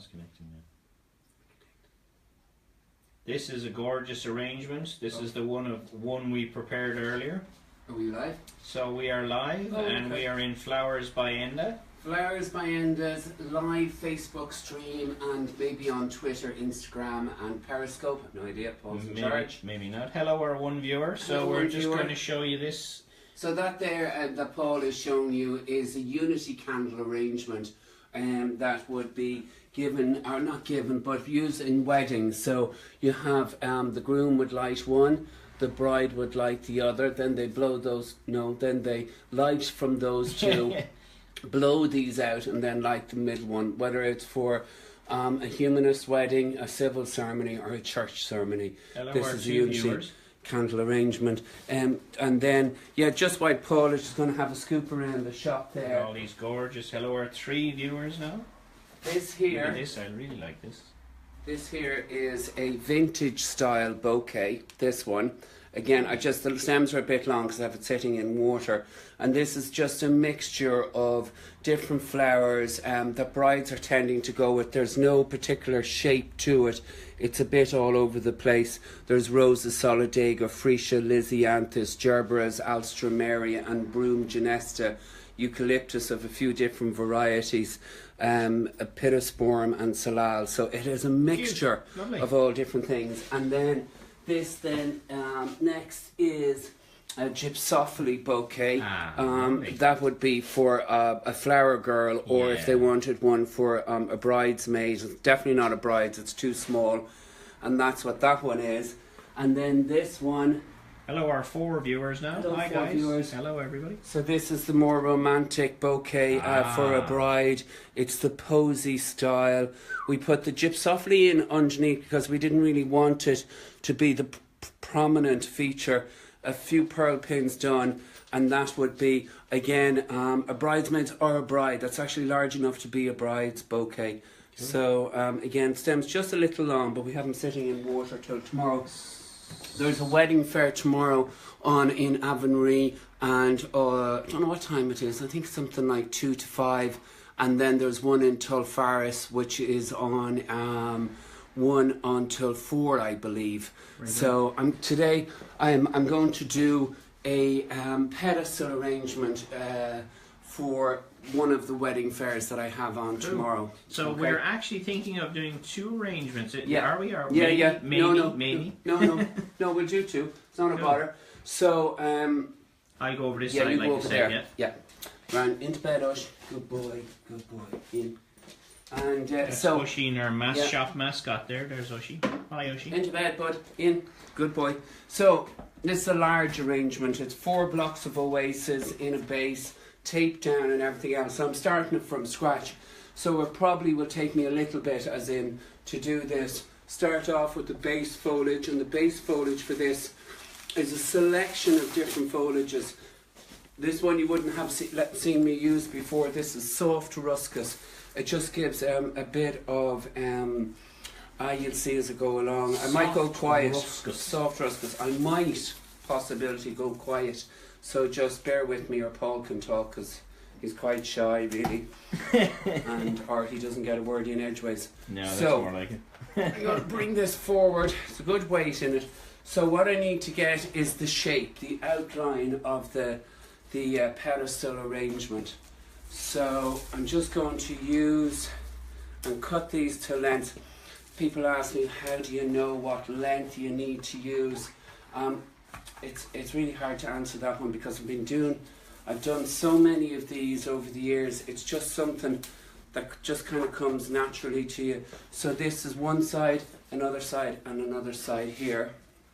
it's connecting now. This is a gorgeous arrangement. This is the one we prepared earlier. Are we live? So we are live, and we are in Flowers by Enda. Flowers by Enda's live Facebook stream, and maybe on Twitter, Instagram and Periscope. I've no idea, Paul's in charge. Maybe not. Hello, our one viewer. So we're just going to show you this. So that there that Paul is showing you is a unity candle arrangement that would be given, or not given, but used in weddings. So you have the groom would light one, the bride would light the other, then they blow those, then they light from those two, blow these out, and then light the middle one, whether it's for a humanist wedding, a civil ceremony, or a church ceremony. Hello, this is a unity candle arrangement. And then, just while Paul is just going to have a scoop around the shop there. All these gorgeous, hello, our 3 viewers now. This here, look at this, I really like this. This here is a vintage style bouquet, this one. Again, the stems are a bit long because I have it sitting in water. And this is just a mixture of different flowers that brides are tending to go with. There's no particular shape to it. It's a bit all over the place. There's roses solidago, freesia, lisianthus, gerberas, alstroemeria and broom genesta, eucalyptus of a few different varieties, pittosporum and salal. So it is a mixture of all different things. And then this next is a gypsophily bouquet. That would be for a flower girl, or if they wanted one for a bridesmaid. It's definitely not a bride's, it's too small. And that's what that one is. And then this one. Hello, our 4 viewers now. Hello, hi guys. Viewers. Hello everybody. So this is the more romantic bouquet for a bride. It's the posy style. We put the gypsophily in underneath because we didn't really want it to be the prominent feature. A few pearl pins done, and that would be again a bridesmaid or a bride. That's actually large enough to be a bride's bouquet. Cool. So again, stems just a little long, but we have them sitting in water till tomorrow. There's a wedding fair tomorrow in Avonry, and I don't know what time it is. I think something like 2 to 5. And then there's one in Tulfaris, which is on 1 until 4, I believe. Really? So today I'm going to do a pedestal arrangement for one of the wedding fairs that I have on tomorrow. So okay. We're actually thinking of doing 2 arrangements. Yeah. Are we? Maybe. No, we'll do 2. It's not a bother. So I'll go over this side, like you said. Yeah. Round into bed, Ush. Good boy. In. And so Ushi and our shop mascot there. There's Ushi. Hi Ushi. Into bed, bud. In. Good boy. So this is a large arrangement. It's 4 blocks of oasis in a base, taped down and everything else. So I'm starting it from scratch. So it probably will take me a little bit, as in, to do this. Start off with the base foliage, and the base foliage for this is a selection of different foliages. This one you wouldn't have seen me use before. This is soft ruscus. It just gives a bit of, you'll see as I go along. I might go quiet. Soft ruscus. I might possibility go quiet. So just bear with me, or Paul can talk, because he's quite shy, really. Or he doesn't get a word in edgeways. No, that's more like it. I'm going to bring this forward. It's a good weight in it. So what I need to get is the shape, the outline of the pedestal arrangement. So I'm just going to use and cut these to length. People ask me, how do you know what length you need to use? It's really hard to answer that one, because I've done so many of these over the years. It's just something that just kind of comes naturally to you. So this is one side, another side, and another side here.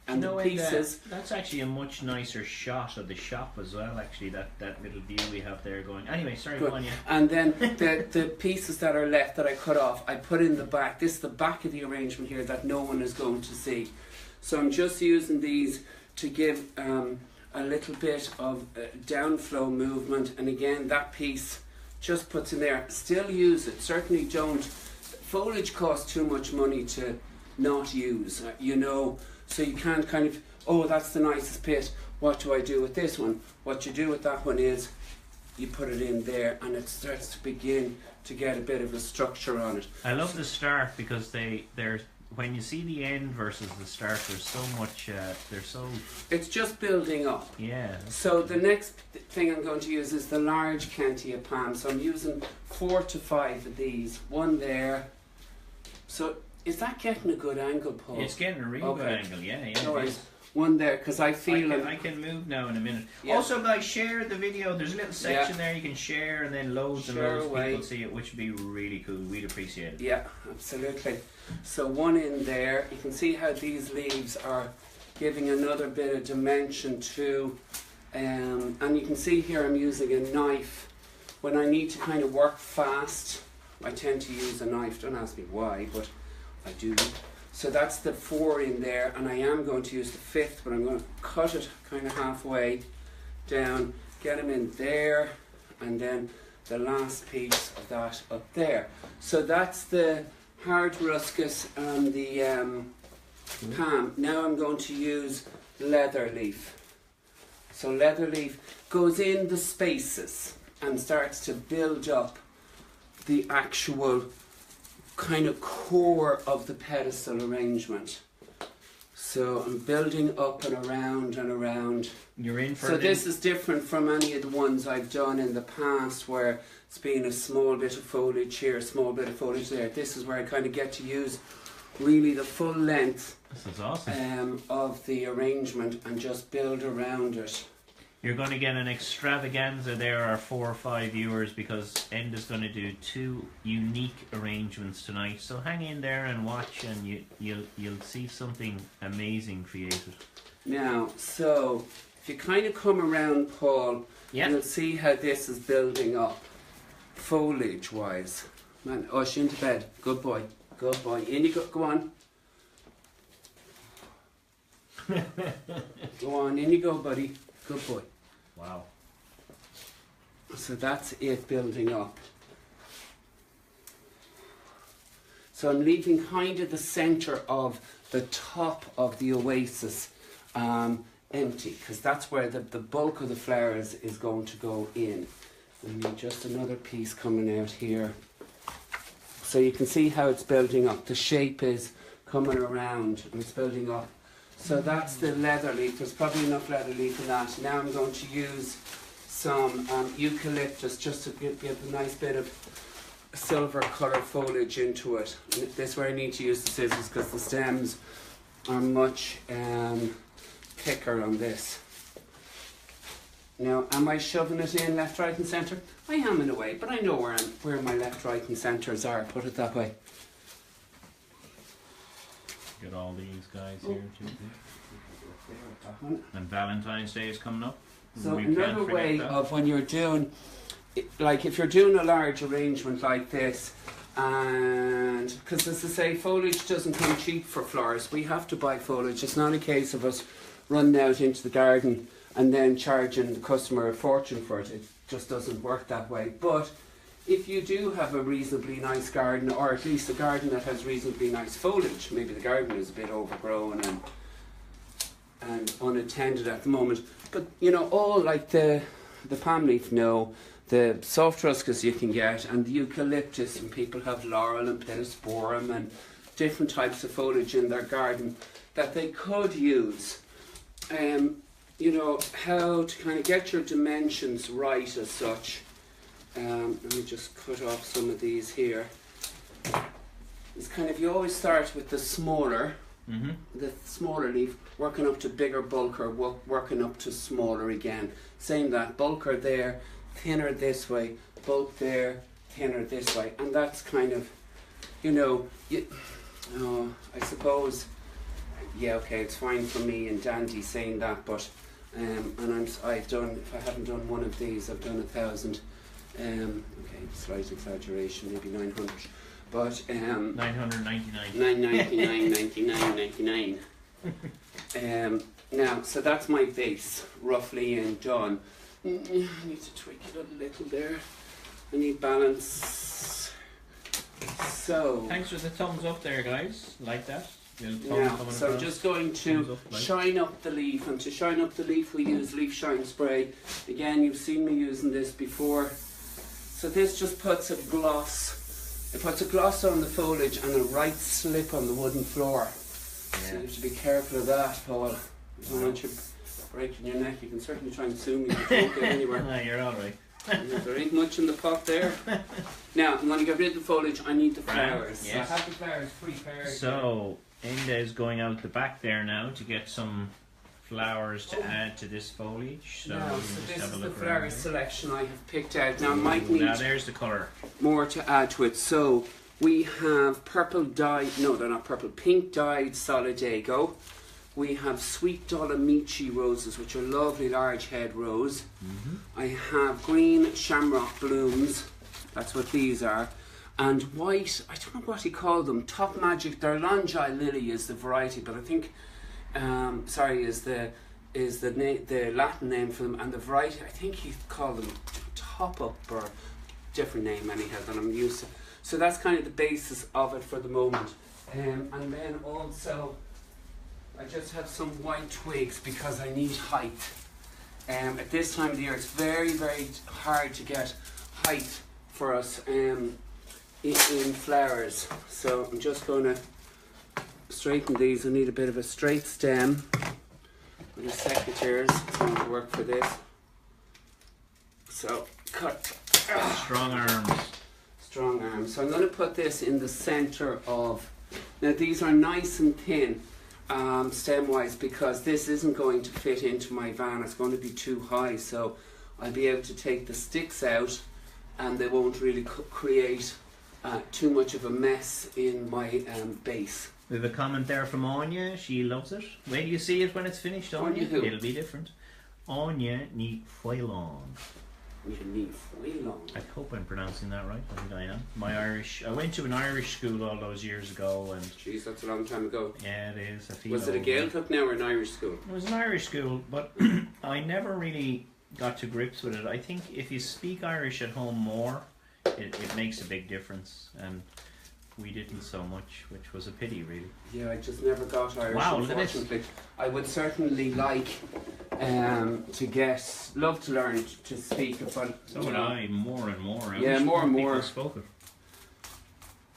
And the pieces. That's actually a much nicer shot of the shop as well, actually, that little view we have there going. Anyway, sorry, go on, yeah. And then the pieces that are left that I cut off, I put in the back. This is the back of the arrangement here that no one is going to see. So I'm just using these to give a little bit of downflow movement. And again, that piece just puts in there. Still use it. Certainly don't. Foliage costs too much money to not use, So you can't kind of, that's the nicest bit. What do I do with this one? What you do with that one is you put it in there, and it starts to begin to get a bit of a structure on it. I love the start because they're when you see the end versus the start, there's so much. They're so. It's just building up. Yeah. So the next thing I'm going to use is the large Kentia palm. So I'm using 4 to 5 of these. One there. So is that getting a good angle, Paul? It's getting a really good angle. Yeah. No worries. One there, because I feel I can move now in a minute. Yeah. Also, guys, share the video. There's a little section there you can share, and then loads and loads of people see it, which would be really cool. We'd appreciate it. Yeah, absolutely. So one in there. You can see how these leaves are giving another bit of dimension to, and you can see here I'm using a knife. When I need to kind of work fast, I tend to use a knife. Don't ask me why, but I do. So that's the 4 in there, and I am going to use the 5th, but I'm going to cut it kind of halfway down, get them in there, and then the last piece of that up there. So that's the hard ruscus and the palm. Now I'm going to use leather leaf. So leather leaf goes in the spaces and starts to build up the actual kind of core of the pedestal arrangement. So I'm building up and around and around. You're in for so this is different from any of the ones I've done in the past where it's been a small bit of foliage here, a small bit of foliage there. This is where I kind of get to use really the full length this is awesome. Of the arrangement and just build around it. You're going to get an extravaganza there, our 4 or 5 viewers, because Enda's going to do 2 unique arrangements tonight. So hang in there and watch, and you'll see something amazing created. Now, so if you kind of come around, Paul, you'll see how this is building up, foliage-wise. Man, Ush, into bed. Good boy. Good boy. In you go. Go on. Go on. In you go, buddy. Good boy. Wow. So that's it building up. So I'm leaving kind of the centre of the top of the oasis empty, because that's where the bulk of the flowers is going to go in. And need just another piece coming out here. So you can see how it's building up. The shape is coming around and it's building up. So that's the leather leaf. There's probably enough leather leaf in that. Now I'm going to use some eucalyptus just to give a nice bit of silver colour foliage into it. And this is where I need to use the scissors because the stems are much thicker on this. Now, am I shoving it in left, right and centre? I am in a way, but I know where my left, right and centres are, put it that way. Got all these guys here too. And Valentine's Day is coming up. So another way of when you're doing, like if you're doing a large arrangement like this, and because as I say, foliage doesn't come cheap for florists. We have to buy foliage. It's not a case of us running out into the garden and then charging the customer a fortune for it. It just doesn't work that way. But if you do have a reasonably nice garden, or at least a garden that has reasonably nice foliage, maybe the garden is a bit overgrown and unattended at the moment, but you know, all like the palm leaf, no, the soft ruscus you can get, and the eucalyptus, and people have laurel and pittosporum and different types of foliage in their garden that they could use. You know, how to kind of get your dimensions right as such. Let me just cut off some of these here. It's kind of, you always start with the smaller leaf, working up to bigger bulker, working up to smaller again. Same that, bulker there, thinner this way, bulk there, thinner this way. And that's kind of, you know, I suppose, yeah, okay, it's fine for me and Dandy saying that, but, and I've done, if I haven't done one of these, I've done 1,000. Okay, slight exaggeration, maybe 900, but 999. 999, 99. Now, so that's my base, roughly and done. I need to tweak it a little there. I need balance. So thanks for the thumbs up there, guys. Like that. Now, so I'm just going to shine up the leaf, and to shine up the leaf we use leaf shine spray. Again, you've seen me using this before. So this just puts a gloss, it puts a gloss on the foliage and a right slip on the wooden floor. So you have to be careful of that, Paul. I don't want you breaking your neck. You can certainly try and sue me, but you won't get anywhere. No, you're alright. There ain't much in the pot there. Now, I'm going to get rid of the foliage. I need the flowers. Yes. So I have the flowers prepared. So, Enda is going out the back there now to get some flowers to add to this foliage. So, now, you so just this have a is the look flower around. selection I have picked out. Now, I might need Now, there's the colour. more to add to it. So, we have purple dyed, no, they're not purple, pink dyed Solidago. We have sweet Dolomiti roses, which are lovely large head rose. I have green shamrock blooms, that's what these are. And white, I don't know what he called them, top magic, their Longi lily is the variety, but I think, is the Latin name for them, and the variety, I think he called them top up or different name anyhow that I'm used to. So that's kind of the basis of it for the moment. And then also, I just have some white twigs because I need height. At this time of the year, it's very, very hard to get height for us in flowers. So I'm just going to straighten these. I need a bit of a straight stem with a secateurs. It's going to work for this. So cut. Strong arms. Strong arms. So I'm going to put this in the center of. Now these are nice and thin. Stem wise, because this isn't going to fit into my van, it's going to be too high, so I'll be able to take the sticks out and they won't really create too much of a mess in my base. We have a comment there from Anya, she loves it. Wait till you see it when it's finished, Anya. Anya who? It'll be different. Anya ni foilon. I hope I'm pronouncing that right. I think I am. I went to an Irish school all those years ago, and jeez, that's a long time ago. yeah, it is. Was it a Gaeltacht now or an Irish school? It was an Irish school, but I never really got to grips with it. I think if you speak Irish at home more, it makes a big difference, and we didn't so much, which was a pity, really. Yeah, I just never got Irish. Wow, look at this. Unfortunately, I would certainly like love to learn to speak it, but So would I, more and more. I Yeah, wish more and people more. spoke it.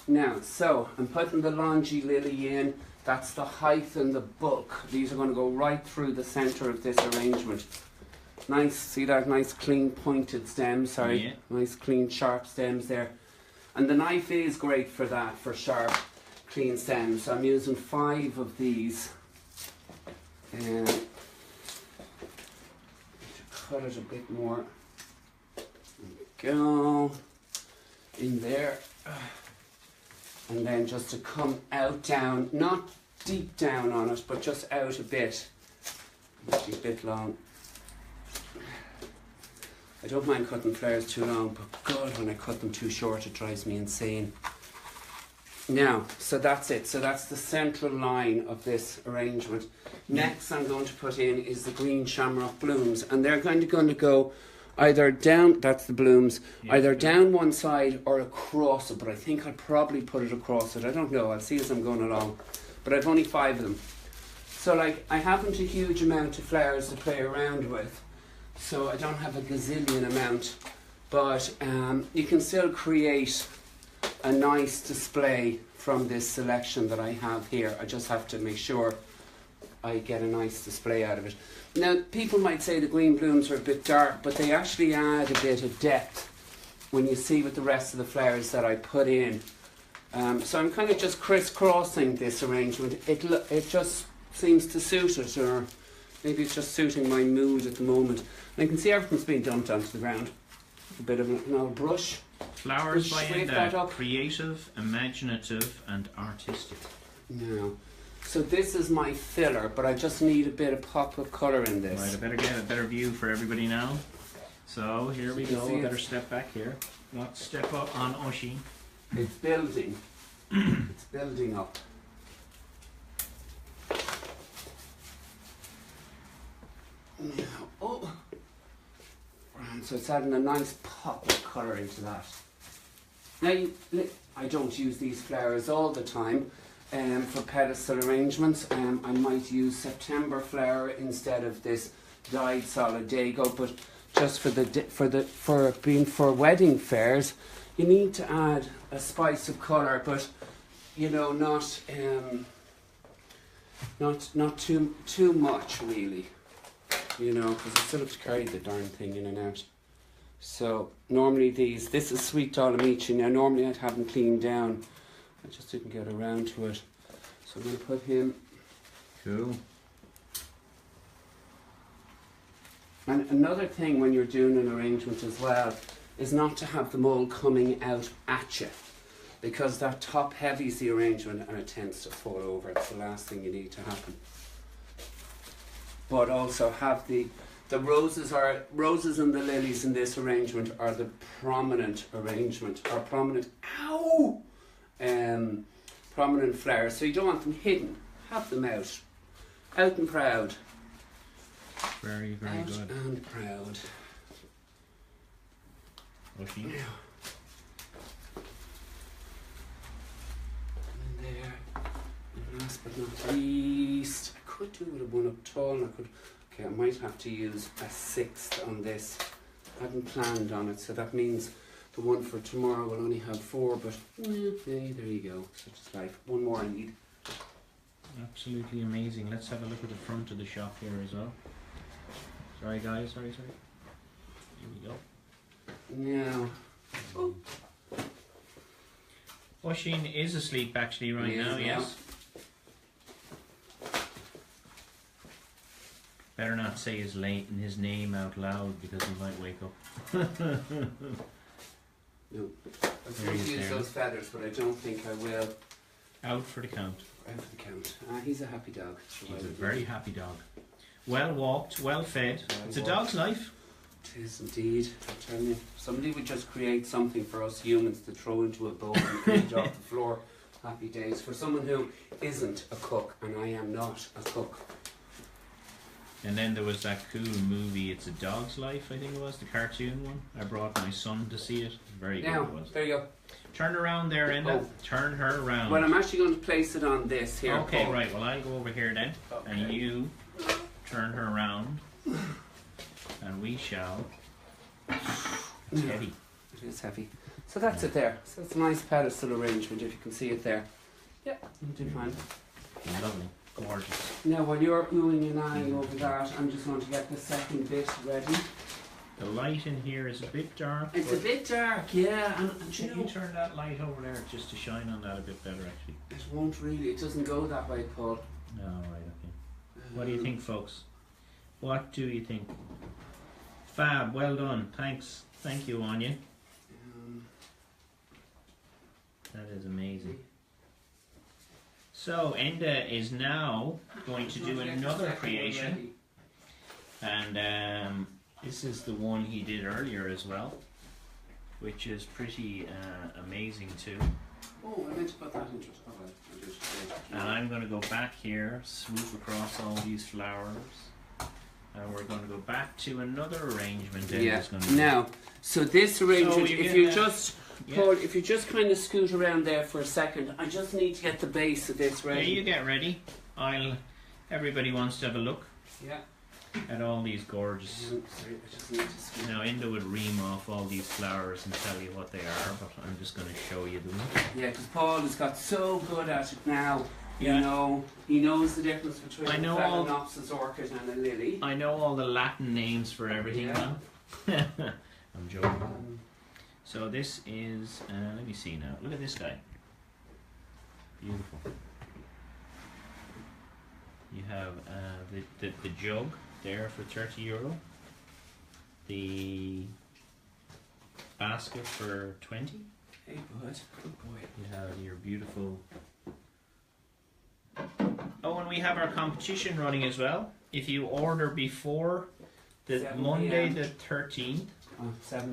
Now, so I'm putting the Longi lily in. That's the height and the bulk. These are going to go right through the centre of this arrangement. Nice, see that nice clean pointed stems, sorry. Yeah. Nice clean sharp stems there. And the knife is great for that, for sharp clean stems. So I'm using 5 of these. And to cut it a bit more. There we go. In there. And then just to come out down, not deep down on it, but just out a bit. Actually a bit long. I don't mind cutting flowers too long, but God, when I cut them too short, it drives me insane. Now, so that's it. So that's the central line of this arrangement. Next I'm going to put in is the green shamrock blooms, and they're going to go either down, that's the blooms, either down one side or across it, but I think I'll probably put it across it. I don't know, I'll see as I'm going along. But I've only 5 of them. So like, I haven't a huge amount of flowers to play around with, so I don't have a gazillion amount, but you can still create a nice display from this selection that I have here. I just have to make sure I get a nice display out of it. Now, people might say the green blooms are a bit dark, but they actually add a bit of depth when you see with the rest of the flowers that I put in. So I'm kind of just crisscrossing this arrangement. It just seems to suit it, or maybe it's just suiting my mood at the moment. And I can see everything's being dumped onto the ground. A bit of an old brush. Flowers by Scrape that Enda, up. creative, imaginative and artistic. Now, so this is my filler, but I just need a bit of pop of colour in this. Right, I better get a better view for everybody now. So here we you go, see I better it? step back here. Not step up on Oshi. It's building. It's building up. Now, oh, and so it's adding a nice pop of colour into that. Now, I don't use these flowers all the time. for pedestal arrangements. I might use September flower instead of this dyed solid Dago, but just for wedding fairs, you need to add a spice of colour, but you know, not too much really. You know, because I still have to carry the darn thing in and out. So normally this is Sweet Dolomiti. Now normally I'd have them cleaned down. I just didn't get around to it. So I'm going to put him. Cool. And another thing when you're doing an arrangement as well is not to have them all coming out at you, because that top heavies the arrangement and it tends to fall over. It's the last thing you need to happen. But also have the roses and the lilies in this arrangement are the prominent arrangement, or prominent prominent flowers. So you don't want them hidden. Have them out and proud. Very, very out good. and proud. Oshi. And there. And last but not least, I could do with a one up tall. And I might have to use a 6th on this. I hadn't planned on it, so that means the one for tomorrow will only have 4. But hey, there you go. Such is life. One more I need. Absolutely amazing. Let's have a look at the front of the shop here as well. Sorry guys, sorry. Here we go. Now. Oh. Oisin is asleep actually right now, yes. Better not say his name out loud because he might wake up. No. I'm going to use those feathers, but I don't think I will. Out for the count. Out for the count. He's a happy dog. He's a very happy dog. Well walked, well fed. It's a dog's life. It is indeed. I'm telling you. Somebody would just create something for us humans to throw into a bowl and create off the floor. Happy days. For someone who isn't a cook, and I am not a cook. And then there was that cool movie, It's a Dog's Life, I think it was, the cartoon one. I brought my son to see it. Very good it was. There you go. Turn around there, Enda. Oh. Turn her around. Well, I'm actually going to place it on this here. Okay, Paul. right. Well, I'll go over here then. Okay. And you turn her around. And we shall. It's heavy. It is heavy. So that's it there. So it's a nice pedestal arrangement, if you can see it there. Yeah, you do fine. Lovely. Gorgeous. Now, while you're oohing and eyeing over that, I'm just going to get the second bit ready. The light in here is a bit dark. It's a bit dark, yeah. And Can you turn that light over there just to shine on that a bit better, actually? It won't really. It doesn't go that way, Paul. No, right, okay. What do you think, folks? What do you think? Fab, well done. Thanks. Thank you, Anya. That is amazing. So, Enda is now going to do another creation. And this is the one he did earlier as well, which is pretty amazing too. Oh, I meant to put that into it. And I'm going to go back here, swoop across all these flowers. And we're going to go back to another arrangement. Yeah. Going to now, so this arrangement, so if you just, Paul, if you just kind of scoot around there for a second, I just need to get the base of this ready. Yeah, you get ready. Everybody wants to have a look. Yeah. At all these gorgeous. Sorry, I just need to scoot. Now, Enda would ream off all these flowers and tell you what they are, but I'm just going to show you them. Yeah, because Paul has got so good at it now. Yeah. You know, he knows the difference between a Phalaenopsis orchid and a lily. I know all the Latin names for everything now. I'm joking. So this is, let me see now. Look at this guy. Beautiful. You have the jug there for €30. The basket for 20. Hey, bud. Good boy. You have your beautiful. Oh, and we have our competition running as well. If you order before the Monday the 13th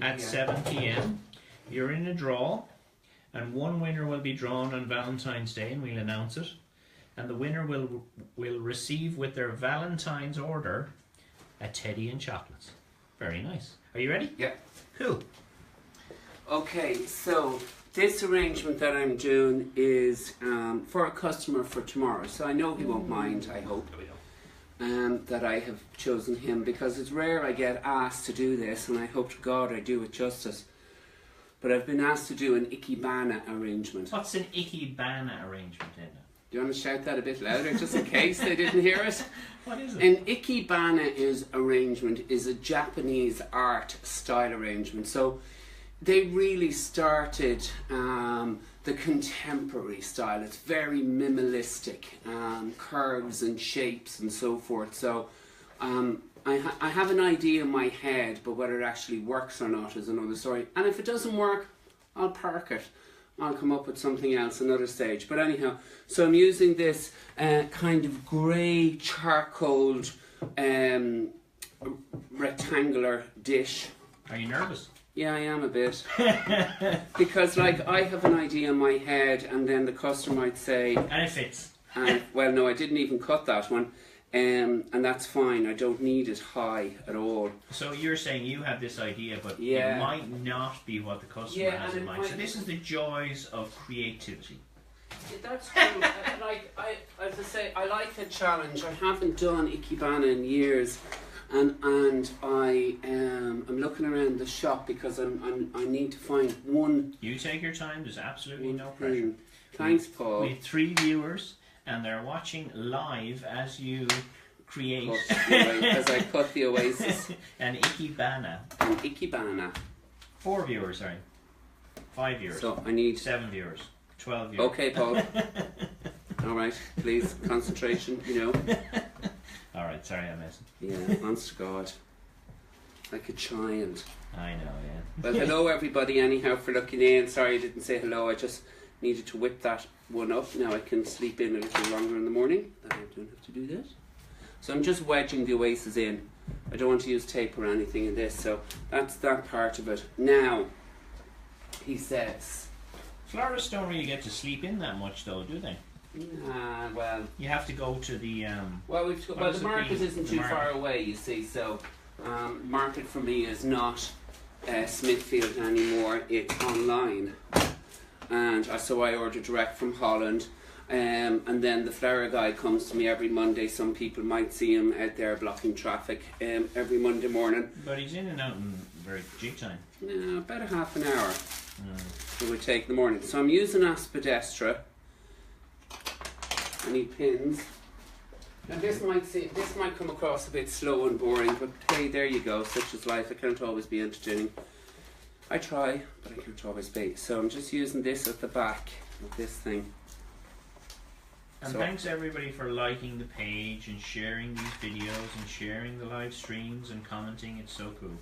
at 7 p.m, you're in a draw, and one winner will be drawn on Valentine's Day, and we'll announce it. And the winner will receive with their Valentine's order a teddy and chocolates. Very nice. Are you ready? Yeah. Cool. Okay, so this arrangement that I'm doing is for a customer for tomorrow, so I know he won't mind, I hope, that I have chosen him, because it's rare I get asked to do this, and I hope to God I do it justice. But I've been asked to do an ikebana arrangement. What's an ikebana arrangement, Enda? Do you want to shout that a bit louder, just in case they didn't hear it? What is it? An ikebana arrangement is a Japanese art style arrangement. So they really started the contemporary style. It's very minimalistic, curves and shapes and so forth. So I have an idea in my head, but whether it actually works or not is another story. And if it doesn't work, I'll park it. I'll come up with something else another stage. But anyhow, so I'm using this kind of grey charcoal rectangular dish. Are you nervous? Yeah, I am a bit. Because like I have an idea in my head, and then the customer might say, and it fits. Well, no, I didn't even cut that one. And that's fine. I don't need it high at all. So you're saying you have this idea, but Yeah. it might not be what the customer Yeah, has and in it mind. might- So this is the joys of creativity. Yeah, that's true. I have to say, I like a challenge. I haven't done ikebana in years, and I'm looking around the shop because I need to find one. You take your time. There's absolutely no thing. pressure. Thanks, Paul. We have 3 viewers, and they're watching live as you create As I cut the oasis. an ikebana. An ikebana. 4 viewers, sorry. 5 viewers. So I need. 7 viewers. 12 viewers. Okay, Paul. All right, please, concentration. You know. All right, sorry I'm messing. Yeah, honest to God, like a child. I know, yeah. Well, hello everybody. Anyhow, for looking in. Sorry I didn't say hello. I just needed to whip that one up. Now I can sleep in a little longer in the morning. I don't have to do that. So I'm just wedging the oasis in. I don't want to use tape or anything in this. So that's that part of it. Now, he says. Florists don't really get to sleep in that much, though, do they? Well. You have to go to the. Well, the market isn't too market? far away, you see. So, market for me is not Smithfield anymore. It's online, and so I order direct from Holland. And then the flower guy comes to me every Monday. Some people might see him out there blocking traffic every Monday morning. But he's in and out in very jig time. About a half an hour it would take in the morning. So I'm using aspidestra. I need pins. Now this might come across a bit slow and boring, but hey, there you go. Such is life. It can't always be entertaining. I try, but I can't always be. So I'm just using this at the back of this thing. And So- thanks everybody for liking the page and sharing these videos and sharing the live streams and commenting. It's so cool.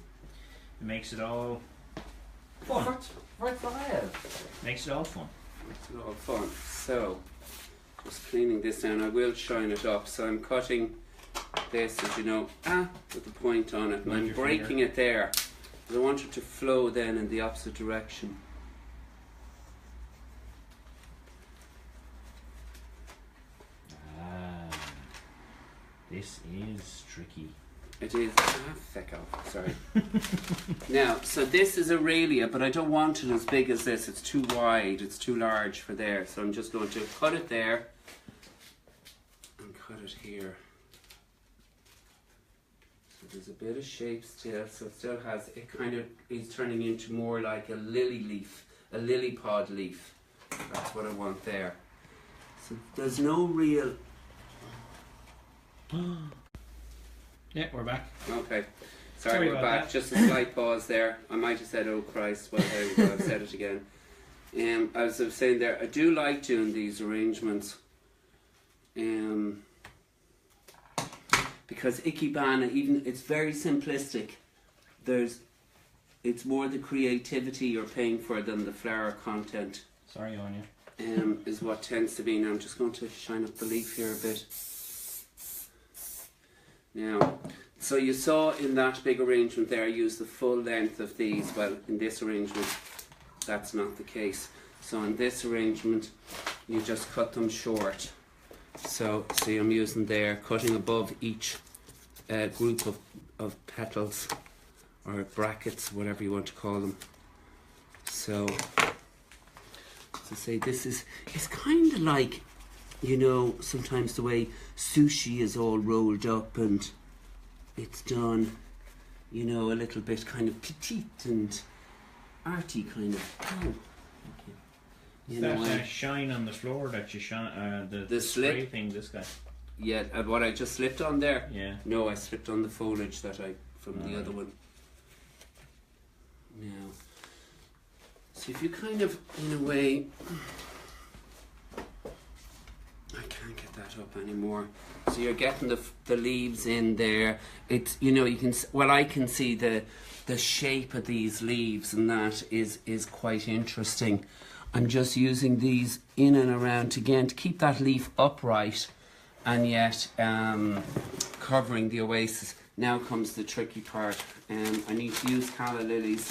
It makes it all fun. Worthwhile. Makes it all fun. It's all fun. So, just cleaning this down. I will shine it up. So I'm cutting this, as you know, with the point on it, and Mind I'm your breaking it there. I want it to flow then in the opposite direction. This is tricky. It is. Feck off. Sorry. Now, so this is Aurelia, but I don't want it as big as this. It's too wide. It's too large for there. So I'm just going to cut it there and cut it here. So there's a bit of shape still. So it still has. It kind of is turning into more like a lily leaf, a lily pod leaf. That's what I want there. So there's no real. Yeah, we're back. Okay. Sorry Sorry, we're about back. that. Just a slight pause there. I might have said, oh Christ. Well, there we go. I've said it again. As I was saying there, I do like doing these arrangements. Because Ikebana, even it's very simplistic. It's more the creativity you're paying for than the flower content. Sorry, Anya. Is what tends to be. Now I'm just going to shine up the leaf here a bit. Now, so you saw in that big arrangement there, I used the full length of these. Well, in this arrangement, that's not the case. So in this arrangement, you just cut them short. So, see, I'm using there, cutting above each group of petals, or brackets, whatever you want to call them. So, So say this is, it's kind of like, you know, sometimes the way sushi is all rolled up and it's done, you know, a little bit kind of petite and arty kind of. Oh, thank you. Is that shine on the floor that you shine, the spray slip thing, this guy? Yeah, what I just slipped on there? Yeah. No, I slipped on the foliage that from the other one. Now, so if you kind of, in a way, I can't get that up anymore. So you're getting the leaves in there. It's, you know, you can, well, I can see the shape of these leaves, and that is quite interesting. I'm just using these in and around again to keep that leaf upright and yet covering the oasis. Now comes the tricky part. I need to use calla lilies.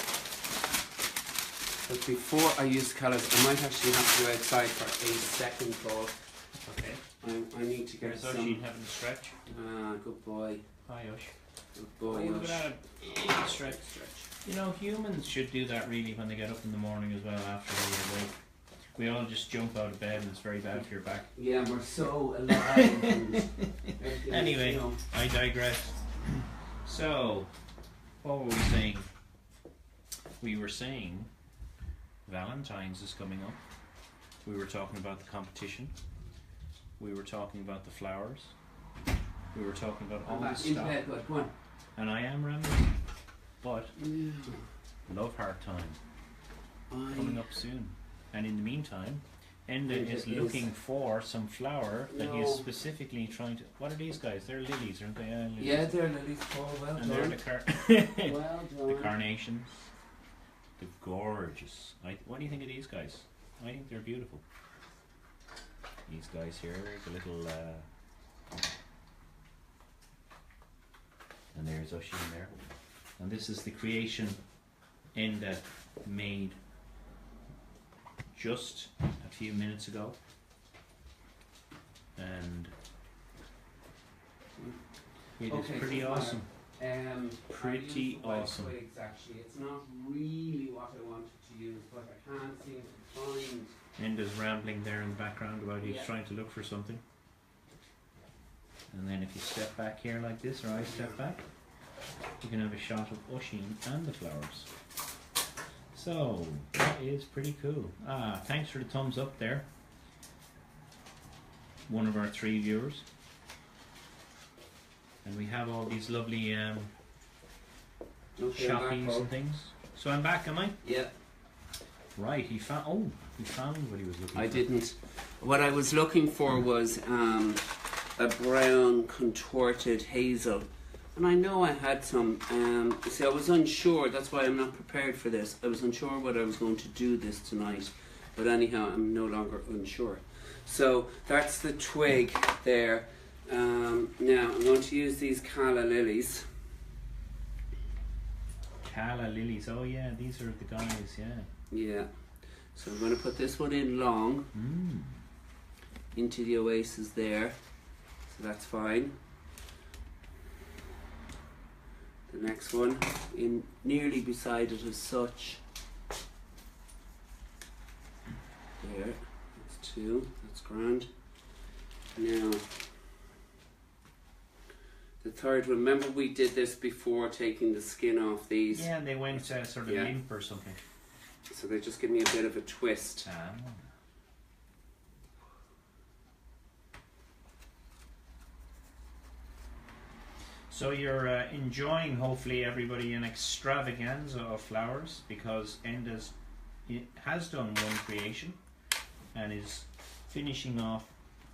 But before I use callas, I might actually have to go outside for a second call. Okay. I need to get There's some... Oisin having a stretch. Ah, good boy. Hi, Osh. Good boy, Oh, look Osh. at that. Stretch. You know, humans should do that really when they get up in the morning as well after they wake. We all just jump out of bed and it's very bad for your back. Yeah, we're so alive. And anyway, you know. I digress. So, what were we saying? We were saying Valentine's is coming up. We were talking about the competition. We were talking about the flowers. We were talking about all this stuff. Come on. And I am rambling. But Love Heart Time coming up soon. And in the meantime, Enda is looking for some flower that he is specifically trying to... What are these guys? They're lilies, aren't they? Lilies. Yeah, they're lilies. Oh, well and done. They're well done. the carnations. The gorgeous. What do you think of these guys? I think they're beautiful. These guys here, the little... and there's Oisin there. And this is the creation Enda made just a few minutes ago, and it is pretty awesome. Pretty awesome. Twigs, actually, it's not really what I wanted to use, but I can't seem to find. Enda's rambling there in the background about he's trying to look for something. And then if you step back here like this, or I step back, you can have a shot of Oisin and the flowers. So, that is pretty cool. Thanks for the thumbs up there. One of our 3 viewers. And we have all these lovely shoppies and things. So I'm back, am I? Yeah. Right, he found what he was looking for. I didn't. What I was looking for was a brown contorted hazel. And I know I had some, see, I was unsure, that's why I'm not prepared for this. I was unsure whether I was going to do this tonight. But anyhow, I'm no longer unsure. So, that's the twig there. Now, I'm going to use these calla lilies. Calla lilies, oh yeah, these are the guys, yeah. Yeah. So, I'm going to put this one in long. Into the oasis there. So, that's fine. The next one in nearly beside it as such. There, that's 2, that's grand. Now, the third one, remember we did this before taking the skin off these? Yeah, and they went sort of limp or something. So they just give me a bit of a twist. So you're enjoying, hopefully, everybody, an extravaganza of flowers, because Enda's has done one creation and is finishing off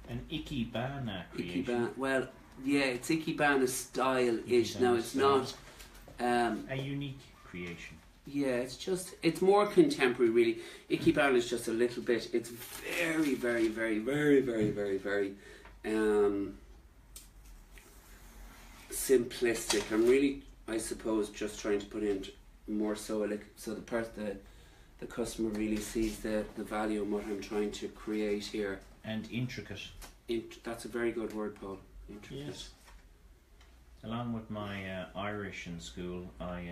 an Ikebana creation. Ikebana, well, yeah, it's Ikebana style-ish. Now, it's not... a unique creation. Yeah, it's more contemporary, really. Ikebana is just a little bit... It's very, very, very, very, very, very, very... simplistic. I'm really, I suppose, just trying to put in more so the customer really sees the value in what I'm trying to create here. And intricate. That's a very good word, Paul. Intricate. Yes. Along with my Irish in school, I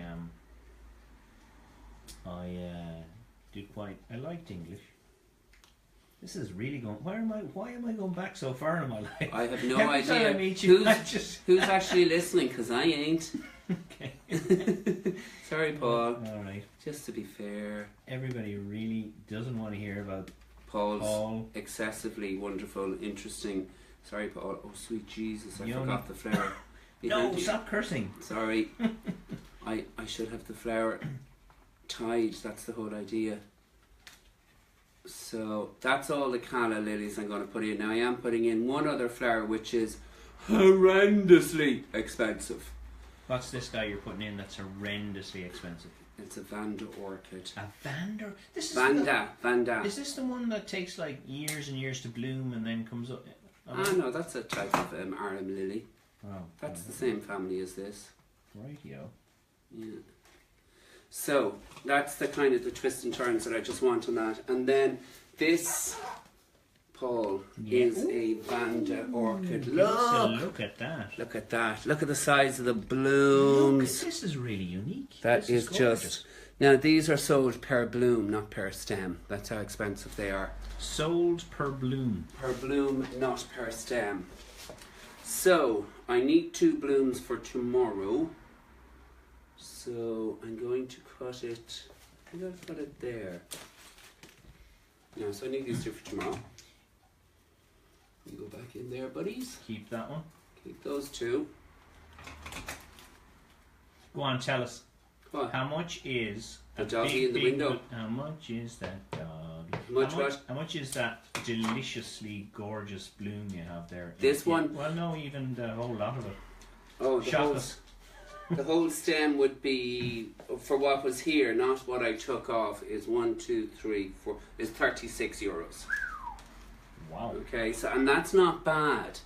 liked English. This is really going. Why am I going back so far in my life? I have no Every time I idea meet you, who's actually listening, because I ain't. Okay. Sorry, Paul. All right. Just to be fair, Everybody really doesn't want to hear about Paul's Paul. excessively wonderful, interesting. Sorry, Paul. Oh, sweet Jesus, I You forgot the flower. No, stop cursing. Sorry. I should have the flower tied. That's the whole idea. So that's all the calla lilies I'm going to put in. Now I am putting in one other flower which is horrendously expensive. What's this guy you're putting in that's horrendously expensive? It's a Vanda orchid. A Vander? This is Vanda. Is this the one that takes like years and years to bloom and then comes up? Ah, no, that's a type of arum lily. Oh, That's the same family as this. Rightio. Yeah. So that's the kind of the twists and turns that I just want on that. And then this, Paul, is a Vanda orchid. Look at that. Look at that. Look at the size of the blooms. This is really unique. That This is gorgeous. just... Now these are sold per bloom, not per stem. That's how expensive they are. Sold per bloom. Per bloom, not per stem. So I need 2 blooms for tomorrow. So I'm going to cut it. I'm going to put it there. Yeah, so I need these 2 for tomorrow. You go back in there, buddies. Keep that one. Keep those 2. Go on, tell us. What? How much is The a doggy in the window. How much is that dog? Much what? How much is that deliciously gorgeous bloom you have there? This one? Well, no, even the whole lot of it. Oh, Shock us. the whole stem would be, for what was here, not what I took off, is 1, 2, 3, 4, is 36 euros. Wow. Okay, so, and that's not bad.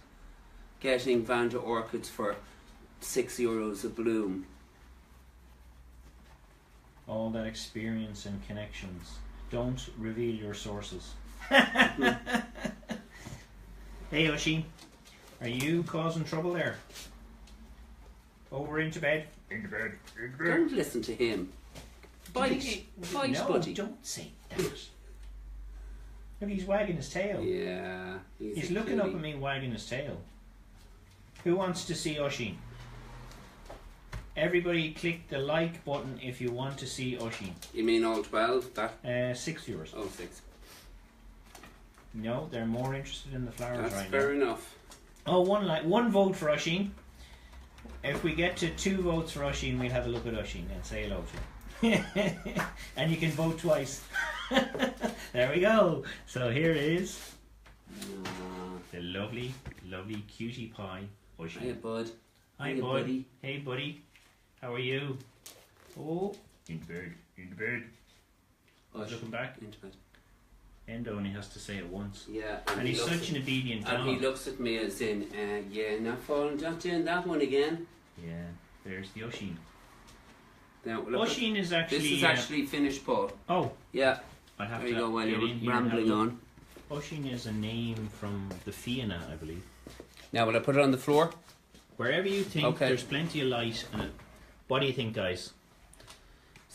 Getting Vanda orchids for 6 euros a bloom. All that experience and connections. Don't reveal your sources. Hey, Oisin. Are you causing trouble there? Over into bed? Into bed. Into bed. Don't listen to him. Bite, No, buddy. don't say that. Look, he's wagging his tail. Yeah. He's a looking up cutie. at me wagging his tail. Who wants to see Oisin? Everybody click the like button if you want to see Oisin. You mean all 12? That? 6 euros. Oh, 6. No, they're more interested in the flowers That's right fair now. enough. Oh, one vote for Oisin. If we get to 2 votes for Oisin, we'll have a look at Oisin and say hello to him. And you can vote twice. There we go. So here is the lovely, lovely cutie pie Oisin. Hiya, bud. Hi, Hiya, bud. buddy. Hey, buddy. How are you? Oh, in bed, in bed. Hush. Looking back. Into bed. Enda only has to say it once. Yeah. And he's such an obedient dog. And he looks at me as in, yeah, not falling, not doing that one again. Yeah, there's the Oisin. Now, look, Oisin is actually... this is actually finished, Paul. Oh, Yeah. I have There to you go, while get you're in here and have a rambling look. on. Oisin is a name from the Fianna, I believe. Now, will I put it on the floor? Wherever you think, Okay. there's plenty of light in it. What do you think, guys?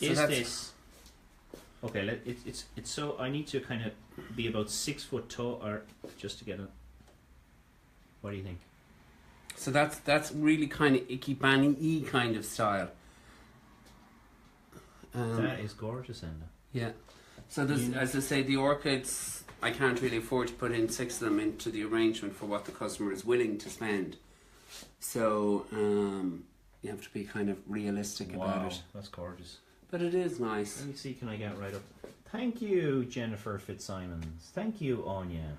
So Is that's- this... Okay, it's so... I need to kind of be about 6 foot tall, or just to get it. What do you think? So that's really kind of icky banny kind of style. That is gorgeous, Enda. Yeah. So there's, You know- as I say, the orchids, I can't really afford to put in 6 of them into the arrangement for what the customer is willing to spend. So you have to be kind of realistic about it. That's gorgeous. But it is nice. Let me see, can I get right up? Thank you, Jennifer Fitzsimons. Thank you, Anya.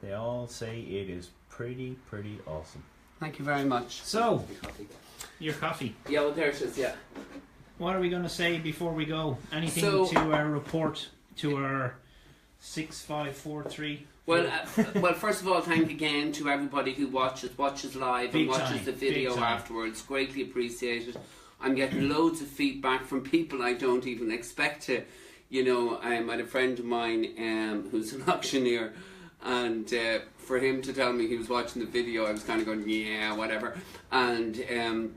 They all say it is pretty awesome. Thank you very much. So, your coffee. Yeah, well, there it is, yeah. What are we going to say before we go? Anything So- to our report, to our 6543? Well, first of all, thank again to everybody who watches live Big and watches time, the video big time. afterwards. Greatly appreciated. I'm getting loads of feedback from people I don't even expect to. You know, I had a friend of mine who's an auctioneer, and for him to tell me he was watching the video, I was kind of going, yeah, whatever. And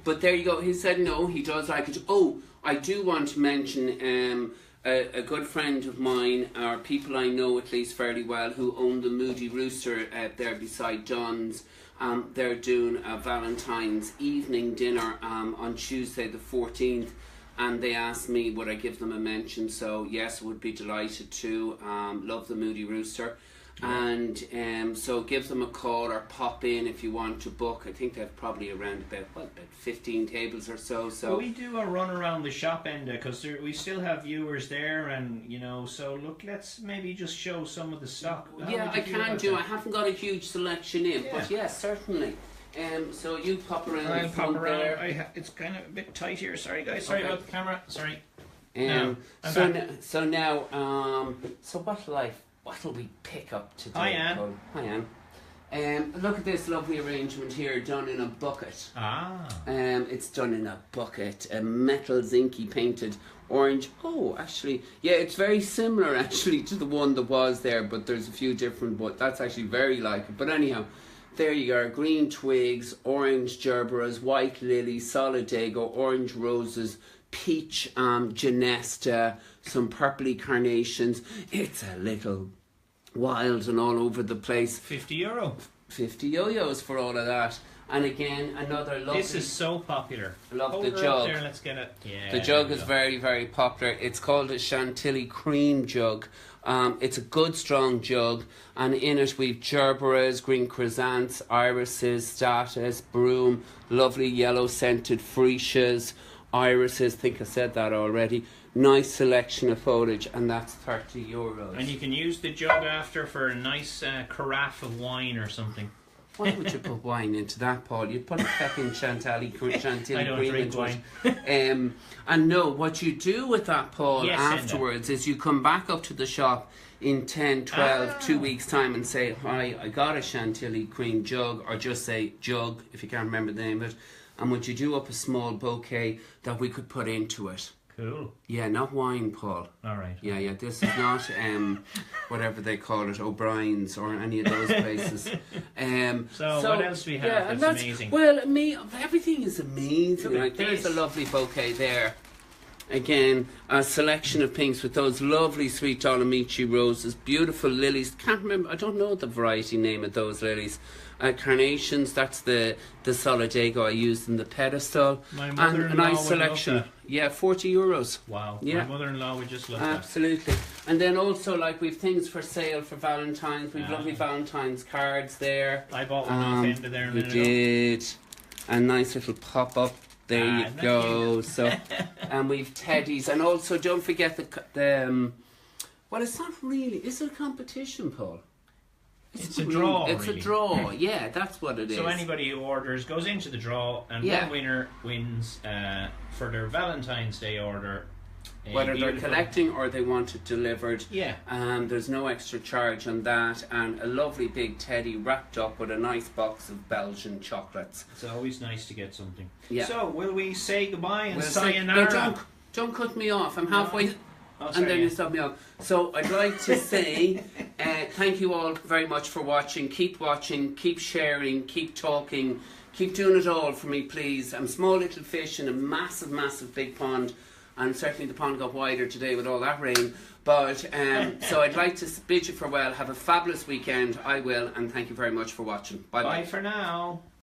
but there you go. He said no, he does like it. Oh, I do want to mention a good friend of mine, or people I know at least fairly well, who own the Moody Rooster there beside Don's. They're doing a Valentine's evening dinner on Tuesday the 14th, and they asked me would I give them a mention. So yes, would be delighted to. Love the Moody Rooster. And so give them a call or pop in if you want to book. I think they've probably around about 15 tables or so. Well, we do a run around the shop, Enda, because we still have viewers there, and so look, let's maybe just show some of the stock. Yeah, I can do. I haven't got a huge selection in, but yes, certainly. So you pop around. I'll the pop front around. there. It's kind of a bit tight here. Sorry, guys. Sorry about the camera. Sorry. So now, what'll we pick up today? Hi, Anne. Paul? Hi, Anne. Look at this lovely arrangement here, done in a bucket. It's done in a bucket, a metal zinky painted orange. Oh, actually, yeah, it's very similar actually to the one that was there, but there's a few different. But that's actually very like it. But anyhow, there you are: green twigs, orange gerberas, white lilies, solidago, orange roses, peach genesta, some purpley carnations. It's a little wild and all over the place. €50. 50 yo-yos for all of that. And again, another lovely... This is so popular. Love Hold the her jug. Up there, let's get it. Yeah, the jug is very, very popular. It's called a Chantilly cream jug. It's a good, strong jug. And in it we've gerberas, green chrysanthemums, irises, statice, broom, lovely yellow scented freesias, irises, I think I said that already. Nice selection of foliage, and that's €30. And you can use the jug after for a nice carafe of wine or something. Why would you put wine into that, Paul? You'd put a fucking Chantilly cream I don't cream drink into wine. it. And no, what you do with that, Paul, Yes, afterwards is you come back up to the shop in 10, 12, 2 weeks' time and say, hi, I got a Chantilly cream jug, or just say jug, if you can't remember the name of it. And would you do up a small bouquet that we could put into it? Cool. Yeah, not wine, Paul. All right. Yeah, this is not whatever they call it, O'Brien's or any of those places. So what else do we have? Yeah, that's amazing. Well, everything is amazing. Look at There's a this. lovely bouquet there. Again, a selection of pinks with those lovely sweet Dolomiti roses, beautiful lilies. Can't remember, I don't know the variety name of those lilies. Carnations, that's the solidago I used in the pedestal. My And mother-in-law a nice would selection. love Yeah, €40. Wow. Yeah. My mother-in-law would just love Absolutely. And then also, like, we've things for sale for Valentine's. We've lovely Valentine's cards there. that. I bought one off Enda there a We minute ago. did. A nice little pop-up. There you not go. So, and we've teddies. And also, don't forget the well, it's not really... Is it a competition, Paul? It's a draw, It's really. a draw, yeah, that's what it is. So anybody who orders goes into the draw, and one winner wins for their Valentine's Day order. Whether they're collecting or they want it delivered. Yeah. There's no extra charge on that, and a lovely big teddy wrapped up with a nice box of Belgian chocolates. It's always nice to get something. Yeah. So, will we say goodbye and Well, sayonara? no, don't cut me off. I'm halfway... Oh, and sorry, then yeah. you stop me off. So I'd like to say thank you all very much for watching. Keep watching, keep sharing, keep talking, keep doing it all for me, please. I'm small little fish in a massive, massive big pond, and certainly the pond got wider today with all that rain. But so I'd like to bid you farewell. Have a fabulous weekend. I will, and thank you very much for watching. Bye bye. Bye for now.